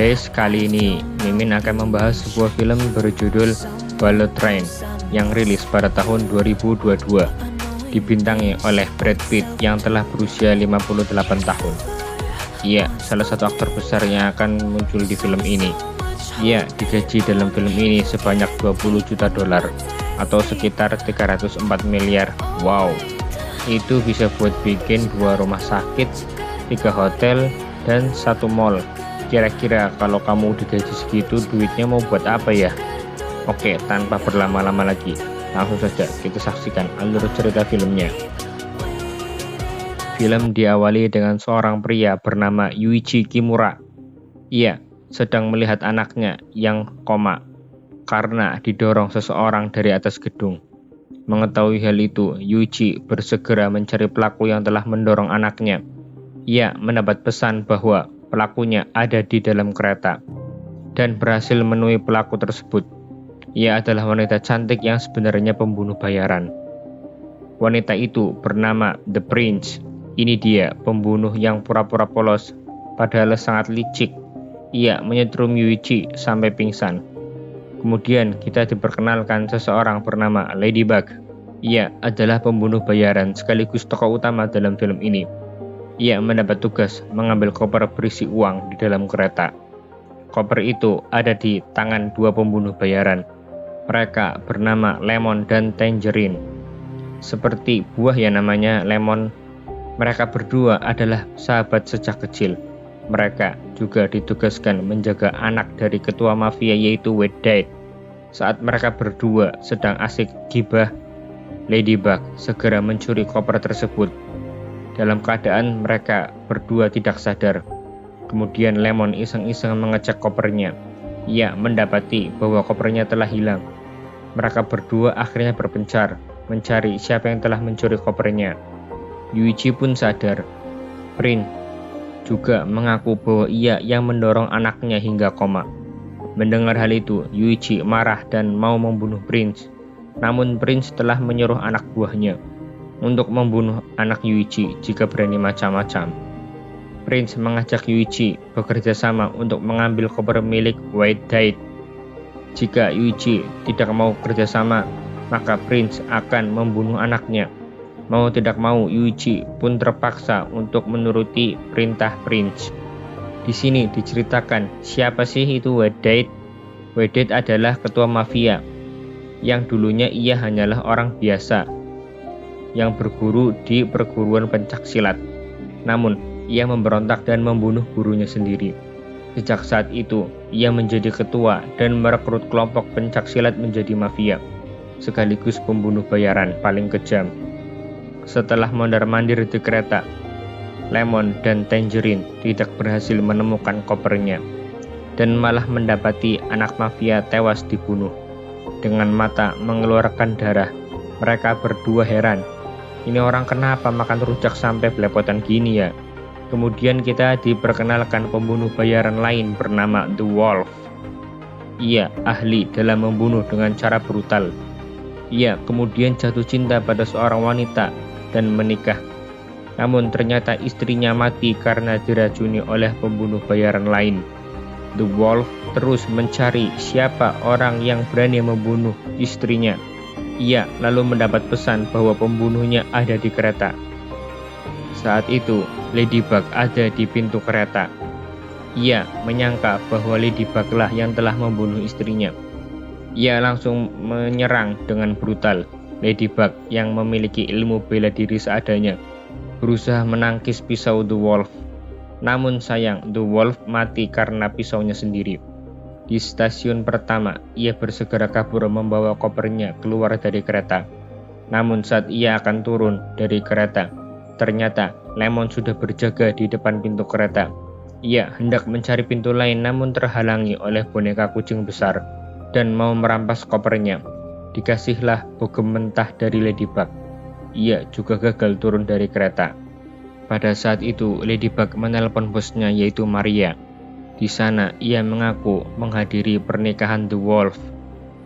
guys, kali ini Mimin akan membahas sebuah film berjudul Bullet Train yang rilis pada tahun 2022, dibintangi oleh Brad Pitt yang telah berusia 58 tahun. Ia salah satu aktor besar yang akan muncul di film ini. Ia digaji dalam film ini sebanyak 20 juta dolar atau sekitar 304 miliar. Wow, itu bisa buat bikin 2 rumah sakit, 3 hotel, dan 1 mall. Kira-kira kalau kamu digaji segitu, duitnya mau buat apa ya? Oke, tanpa berlama-lama lagi, langsung saja kita saksikan alur cerita filmnya. Film diawali dengan seorang pria bernama Yuichi Kimura. Ia sedang melihat anaknya yang koma karena didorong seseorang dari atas gedung. Mengetahui hal itu, Yuichi bersegera mencari pelaku yang telah mendorong anaknya. Ia mendapat pesan bahwa pelakunya ada di dalam kereta dan berhasil menemui pelaku tersebut. Ia adalah wanita cantik yang sebenarnya pembunuh bayaran. Wanita itu bernama The Prince. Ini dia pembunuh yang pura-pura polos, padahal sangat licik. Ia menyetrum Yuichi sampai pingsan. Kemudian kita diperkenalkan seseorang bernama Ladybug. Ia adalah pembunuh bayaran sekaligus tokoh utama dalam film ini. Ia mendapat tugas mengambil koper berisi uang di dalam kereta. Koper itu ada di tangan 2 pembunuh bayaran. Mereka bernama Lemon dan Tangerine. Seperti buah yang namanya lemon, mereka berdua adalah sahabat sejak kecil. Mereka juga ditugaskan menjaga anak dari ketua mafia yaitu Wedate. Saat mereka berdua sedang asik gibah, Ladybug segera mencuri koper tersebut. Dalam keadaan mereka berdua tidak sadar. Kemudian Lemon iseng-iseng mengecek kopernya. Ia mendapati bahwa kopernya telah hilang. Mereka berdua akhirnya berpencar mencari siapa yang telah mencuri kopernya. Yuichi pun sadar. Prince juga mengaku bahwa ia yang mendorong anaknya hingga koma. Mendengar hal itu, Yuichi marah dan mau membunuh Prince. Namun Prince telah menyuruh anak buahnya untuk membunuh anak Yuichi jika berani macam-macam. Prince mengajak Yuichi bekerja sama untuk mengambil koper milik Wedate. Jika Yuichi tidak mau kerjasama, maka Prince akan membunuh anaknya. Mau tidak mau, Yuichi pun terpaksa untuk menuruti perintah Prince. Di sini diceritakan siapa sih itu Wedate. Wedate adalah ketua mafia yang dulunya ia hanyalah orang biasa yang berguru di perguruan pencaksilat. Namun, ia memberontak dan membunuh gurunya sendiri. Sejak saat itu, ia menjadi ketua dan merekrut kelompok pencaksilat menjadi mafia, sekaligus pembunuh bayaran paling kejam. Setelah mondar-mandir di kereta, Lemon dan Tangerine tidak berhasil menemukan kopernya, dan malah mendapati anak mafia tewas dibunuh. Dengan mata mengeluarkan darah, mereka berdua heran. Ini orang kenapa makan rujak sampai belepotan gini ya? Kemudian kita diperkenalkan pembunuh bayaran lain bernama The Wolf. Ia ahli dalam membunuh dengan cara brutal. Ia kemudian jatuh cinta pada seorang wanita dan menikah. Namun ternyata istrinya mati karena diracuni oleh pembunuh bayaran lain. The Wolf terus mencari siapa orang yang berani membunuh istrinya. Ia lalu mendapat pesan bahwa pembunuhnya ada di kereta. Saat itu, Ladybug ada di pintu kereta. Ia menyangka bahwa Ladybug lah yang telah membunuh istrinya. Ia langsung menyerang dengan brutal. Ladybug yang memiliki ilmu bela diri seadanya berusaha menangkis pisau The Wolf. Namun sayang, The Wolf mati karena pisaunya sendiri. Di stasiun pertama, ia bersegera kabur membawa kopernya keluar dari kereta. Namun saat ia akan turun dari kereta, ternyata Lemon sudah berjaga di depan pintu kereta. Ia hendak mencari pintu lain namun terhalangi oleh boneka kucing besar dan mau merampas kopernya. Dikasihlah bogem mentah dari Ladybug. Ia juga gagal turun dari kereta. Pada saat itu, Ladybug menelpon bosnya yaitu Maria. Di sana, ia mengaku menghadiri pernikahan The Wolf.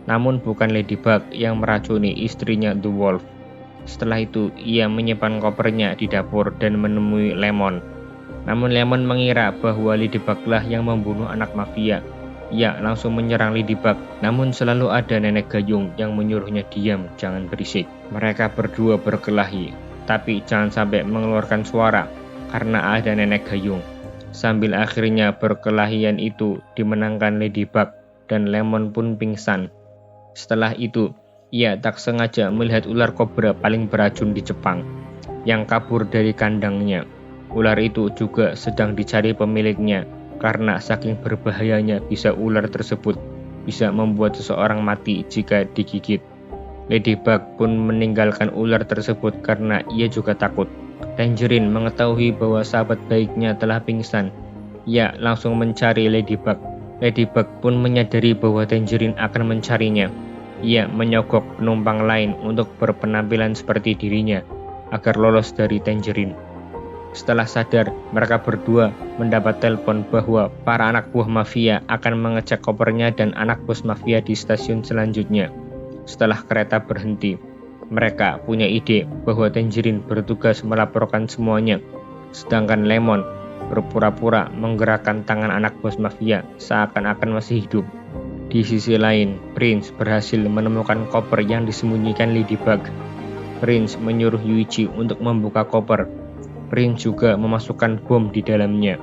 Namun bukan Ladybug yang meracuni istrinya The Wolf. Setelah itu, ia menyimpan kopernya di dapur dan menemui Lemon. Namun Lemon mengira bahwa Ladybug lah yang membunuh anak mafia. Ia langsung menyerang Ladybug, namun selalu ada nenek gayung yang menyuruhnya diam, jangan berisik. Mereka berdua berkelahi, tapi jangan sampai mengeluarkan suara karena ada nenek gayung. Sambil akhirnya perkelahian itu dimenangkan Ladybug dan Lemon pun pingsan. Setelah itu, ia tak sengaja melihat ular kobra paling beracun di Jepang yang kabur dari kandangnya. Ular itu juga sedang dicari pemiliknya karena saking berbahayanya ular tersebut bisa membuat seseorang mati jika digigit. Ladybug pun meninggalkan ular tersebut karena ia juga takut. Tangerine mengetahui bahwa sahabat baiknya telah pingsan. Ia langsung mencari Ladybug. Ladybug pun menyadari bahwa Tangerine akan mencarinya. Ia menyogok penumpang lain untuk berpenampilan seperti dirinya agar lolos dari Tangerine. Setelah sadar, mereka berdua mendapat telepon bahwa para anak buah mafia akan mengecek kopernya dan anak bos mafia di stasiun selanjutnya. Setelah kereta berhenti, mereka punya ide bahwa Tangerine bertugas melaporkan semuanya, sedangkan Lemon berpura-pura menggerakkan tangan anak bos mafia seakan-akan masih hidup. Di sisi lain, Prince berhasil menemukan koper yang disembunyikan Ladybug. Prince menyuruh Yuichi untuk membuka koper. Prince juga memasukkan bom di dalamnya.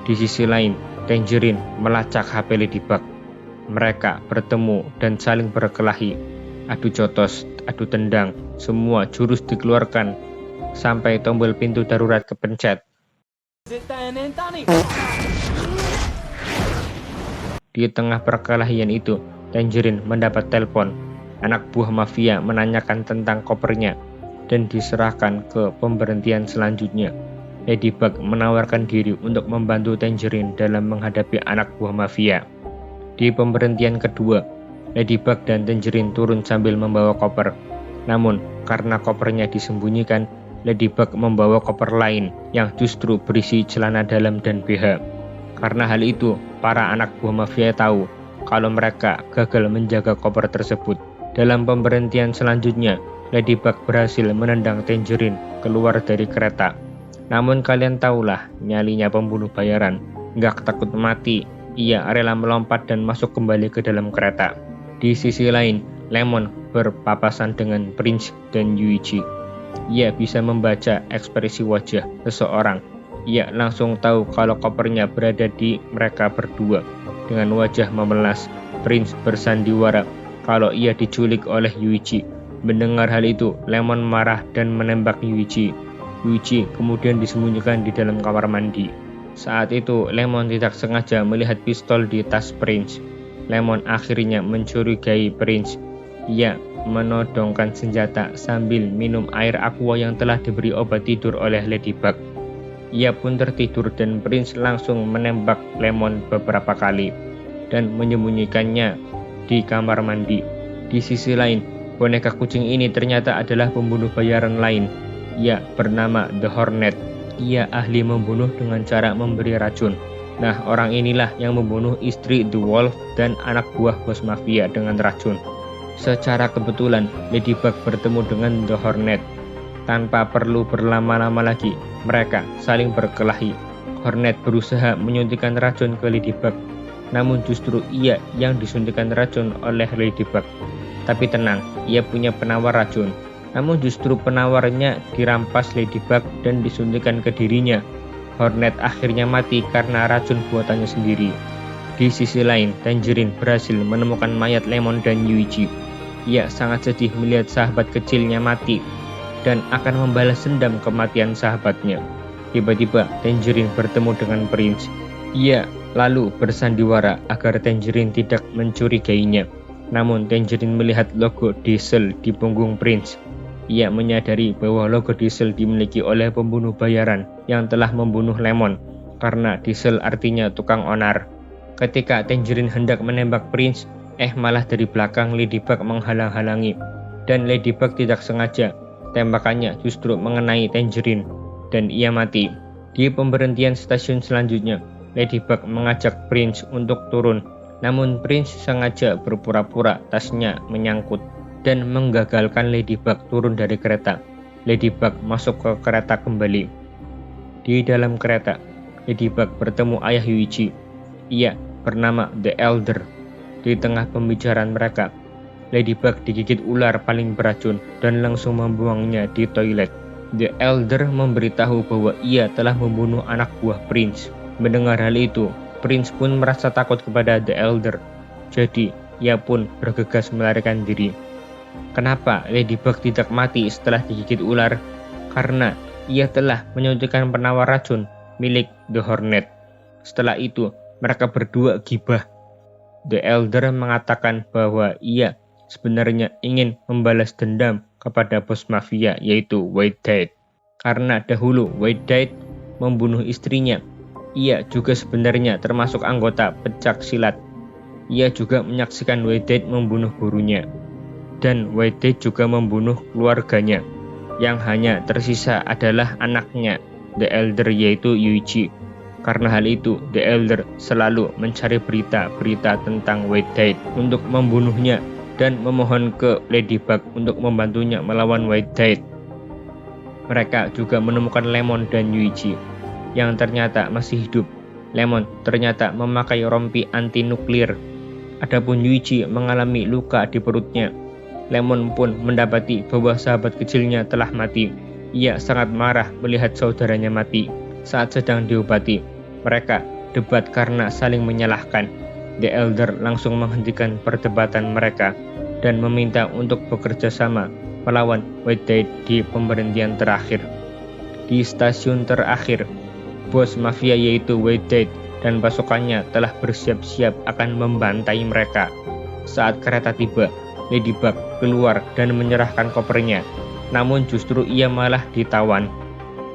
Di sisi lain, Tangerine melacak HP Ladybug. Mereka bertemu dan saling berkelahi. Adu jotos, adu tendang, semua jurus dikeluarkan sampai tombol pintu darurat kepencet. Di tengah perkelahian itu, Tangerine mendapat telepon. Anak buah mafia menanyakan tentang kopernya dan diserahkan ke pemberhentian selanjutnya. Ladybug menawarkan diri untuk membantu Tangerine dalam menghadapi anak buah mafia. Di pemberhentian kedua, Ladybug dan Tangerine turun sambil membawa koper. Namun, karena kopernya disembunyikan, Ladybug membawa koper lain yang justru berisi celana dalam dan BH. Karena hal itu, para anak buah mafia tahu kalau mereka gagal menjaga koper tersebut. Dalam pemberhentian selanjutnya, Ladybug berhasil menendang Tangerine keluar dari kereta. Namun kalian tahulah, nyalinya pembunuh bayaran. Nggak takut mati, ia rela melompat dan masuk kembali ke dalam kereta. Di sisi lain, Lemon berpapasan dengan Prince dan Yuichi. Ia bisa membaca ekspresi wajah seseorang. Ia langsung tahu kalau kopernya berada di mereka berdua. Dengan wajah memelas, Prince bersandiwara kalau ia diculik oleh Yuichi. Mendengar hal itu, Lemon marah dan menembak Yuichi. Yuichi kemudian disembunyikan di dalam kamar mandi. Saat itu, Lemon tidak sengaja melihat pistol di tas Prince. Lemon akhirnya mencurigai Prince. Ia menodongkan senjata sambil minum air aqua yang telah diberi obat tidur oleh Ladybug. Ia pun tertidur dan Prince langsung menembak Lemon beberapa kali dan menyembunyikannya di kamar mandi. Di sisi lain, boneka kucing ini ternyata adalah pembunuh bayaran lain. Ia bernama The Hornet. Ia ahli membunuh dengan cara memberi racun. Nah, orang inilah yang membunuh istri The Wolf dan anak buah bos mafia dengan racun. Secara kebetulan, Ladybug bertemu dengan The Hornet. Tanpa perlu berlama-lama lagi, mereka saling berkelahi. Hornet berusaha menyuntikkan racun ke Ladybug, namun justru ia yang disuntikan racun oleh Ladybug. Tapi tenang, ia punya penawar racun. Namun justru penawarnya dirampas Ladybug dan disuntikan ke dirinya. Hornet akhirnya mati karena racun buatannya sendiri. Di sisi lain, Tangerine berhasil menemukan mayat Lemon dan Yuichi. Ia sangat sedih melihat sahabat kecilnya mati dan akan membalas dendam kematian sahabatnya. Tiba-tiba Tangerine bertemu dengan Prince. Ia lalu bersandiwara agar Tangerine tidak mencurigainya. Namun Tangerine melihat logo Diesel di punggung Prince. Ia menyadari bahwa logo Diesel dimiliki oleh pembunuh bayaran yang telah membunuh Lemon, karena Diesel artinya tukang onar. Ketika Tangerine hendak menembak Prince, malah dari belakang Ladybug menghalang-halangi, dan Ladybug tidak sengaja. Tembakannya justru mengenai Tangerine, dan ia mati. Di pemberhentian stasiun selanjutnya, Ladybug mengajak Prince untuk turun, namun Prince sengaja berpura-pura tasnya menyangkut dan menggagalkan Ladybug turun dari kereta. Ladybug masuk ke kereta kembali. Di dalam kereta, Ladybug bertemu ayah Yuichi. Ia bernama The Elder. Di tengah pembicaraan mereka, Ladybug digigit ular paling beracun dan langsung membuangnya di toilet. The Elder memberitahu bahwa ia telah membunuh anak buah Prince. Mendengar hal itu, Prince pun merasa takut kepada The Elder. Jadi, ia pun bergegas melarikan diri. Kenapa Ladybug tidak mati setelah digigit ular? Karena ia telah menyuntikkan penawar racun milik The Hornet. Setelah itu, mereka berdua gibah. The Elder mengatakan bahwa ia sebenarnya ingin membalas dendam kepada bos mafia yaitu White Dad. Karena dahulu White Dad membunuh istrinya. Ia juga sebenarnya termasuk anggota pencak silat. Ia juga menyaksikan White Dad membunuh gurunya. Dan White Dad juga membunuh keluarganya. Yang hanya tersisa adalah anaknya, The Elder yaitu Yuichi. Karena hal itu, The Elder selalu mencari berita-berita tentang White Dad untuk membunuhnya dan memohon ke Ladybug untuk membantunya melawan White Dad. Mereka juga menemukan Lemon dan Yuichi yang ternyata masih hidup. Lemon ternyata memakai rompi anti nuklir. Adapun Yuichi mengalami luka di perutnya. Lemon pun mendapati bahwa sahabat kecilnya telah mati. Ia sangat marah melihat saudaranya mati saat sedang diobati. Mereka debat karena saling menyalahkan. The Elder langsung menghentikan perdebatan mereka dan meminta untuk bekerja sama melawan White Dad di pemberhentian terakhir. Di stasiun terakhir, bos mafia yaitu White Dad dan pasukannya telah bersiap-siap akan membantai mereka. Saat kereta tiba, Ladybug keluar dan menyerahkan kopernya, namun justru ia malah ditawan.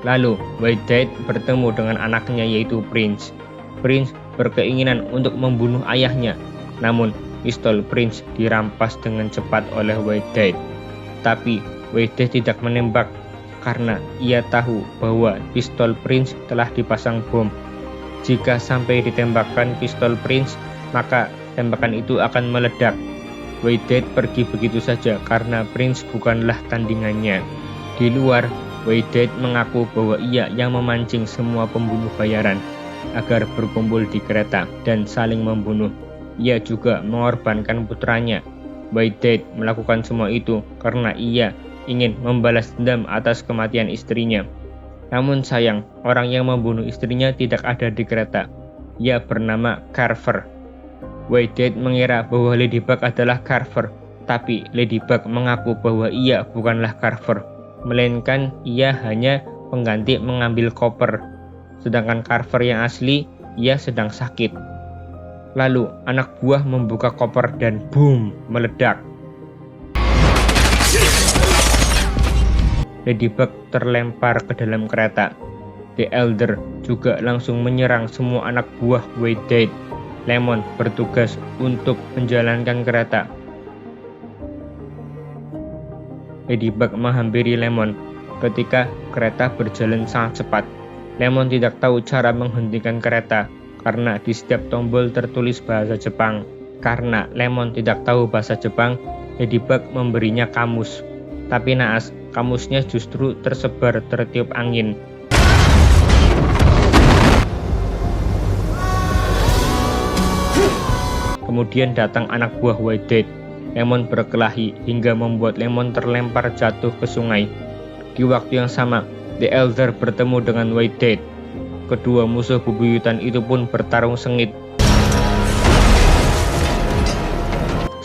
Lalu, White Dad bertemu dengan anaknya yaitu Prince. Prince berkeinginan untuk membunuh ayahnya, namun pistol Prince dirampas dengan cepat oleh White Dad. Tapi White Dad tidak menembak karena ia tahu bahwa pistol Prince telah dipasang bom. Jika sampai ditembakkan pistol Prince, maka tembakan itu akan meledak. White Dad pergi begitu saja karena Prince bukanlah tandingannya. Di luar, White Dad mengaku bahwa ia yang memancing semua pembunuh bayaran agar berkumpul di kereta dan saling membunuh. Ia juga mengorbankan putranya. White Dad melakukan semua itu karena ia ingin membalas dendam atas kematian istrinya. Namun sayang, orang yang membunuh istrinya tidak ada di kereta. Ia bernama Carver. White Dad mengira bahwa Ladybug adalah Carver, tapi Ladybug mengaku bahwa ia bukanlah Carver, melainkan ia hanya pengganti mengambil koper. Sedangkan Carver yang asli, ia sedang sakit. Lalu anak buah membuka koper dan boom, meledak. Ladybug terlempar ke dalam kereta. The Elder juga langsung menyerang semua anak buah White Dad. Lemon bertugas untuk menjalankan kereta. Ladybug menghampiri Lemon ketika kereta berjalan sangat cepat. Lemon tidak tahu cara menghentikan kereta karena di setiap tombol tertulis bahasa Jepang. Karena Lemon tidak tahu bahasa Jepang, Ladybug memberinya kamus. Tapi naas, kamusnya justru tersebar tertiup angin. Kemudian datang anak buah White Dad. Lemon berkelahi hingga membuat Lemon terlempar jatuh ke sungai. Di waktu yang sama, The Elder bertemu dengan White Dad. Kedua musuh bebuyutan itu pun bertarung sengit.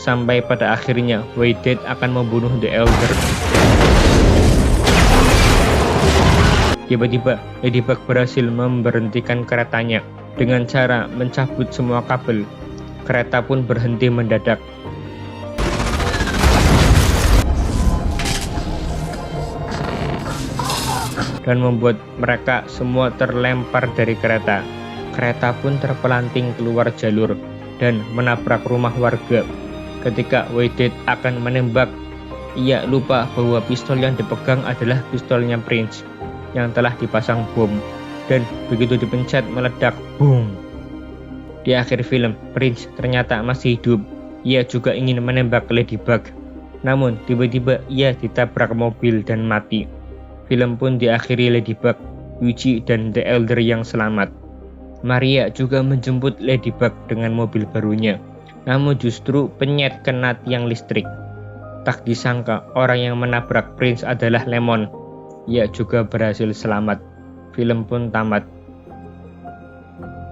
Sampai pada akhirnya White Dad akan membunuh The Elder. Tiba-tiba, Ladybug berhasil memberhentikan keretanya dengan cara mencabut semua kabel. Kereta pun berhenti mendadak. Dan membuat mereka semua terlempar dari kereta. Kereta pun terpelanting keluar jalur dan menabrak rumah warga. Ketika White Dad akan menembak, ia lupa bahwa pistol yang dipegang adalah pistolnya Prince yang telah dipasang bom. Dan begitu dipencet meledak, boom. Di akhir film, Prince ternyata masih hidup. Ia juga ingin menembak Ladybug. Namun tiba-tiba ia ditabrak mobil dan mati. Film pun diakhiri Ladybug Yuichi dan The Elder yang selamat. Maria juga menjemput Ladybug dengan mobil barunya, namun justru penyet kena tiang listrik. Tak disangka orang yang menabrak Prince adalah Lemon. Ia juga berhasil selamat. Film pun tamat.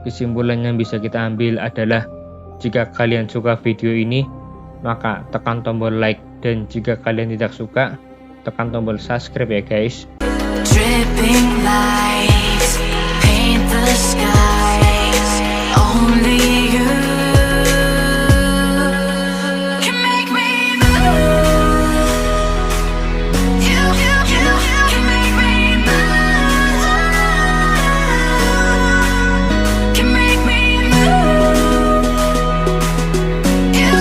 Kesimpulan yang bisa kita ambil adalah jika kalian suka video ini, maka tekan tombol like, dan jika kalian tidak suka, tekan tombol subscribe ya guys. Dripping lights paint the skies. Only you can make me move. You can make me move. Can make me move. You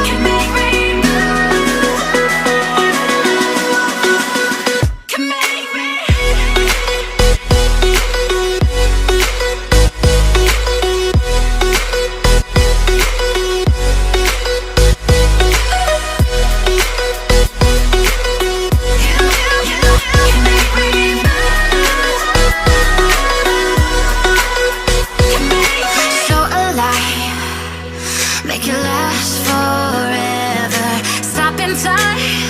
can make me move. Can make me. So alive, make it last forever. Stop in time.